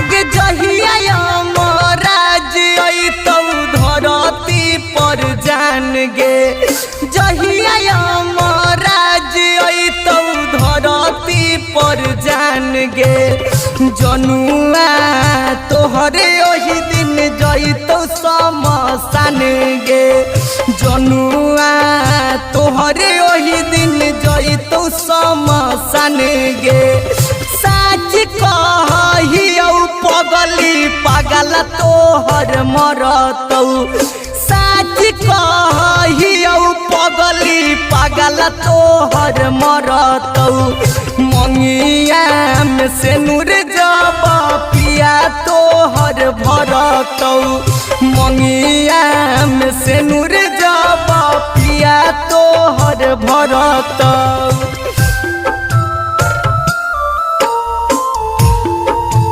आगे जहिया महाराज अइतौ धरती पर जान गे जहिया महाराज अइतौ धरती पर जान गे जनुआ तोहरे ओही दिन जइतौ शमशान गे जनुआ तोहरे ओही दिन जइतौ शमशान गे साच कहियौ पगली पागल तोहर मरतौ साच कहियौ पगली पागल तोहर मरतौ मंगिया में से नूर जब पिया तोहर भरतौ मंगिया में से नूर जब पिया तोहर भरतौ।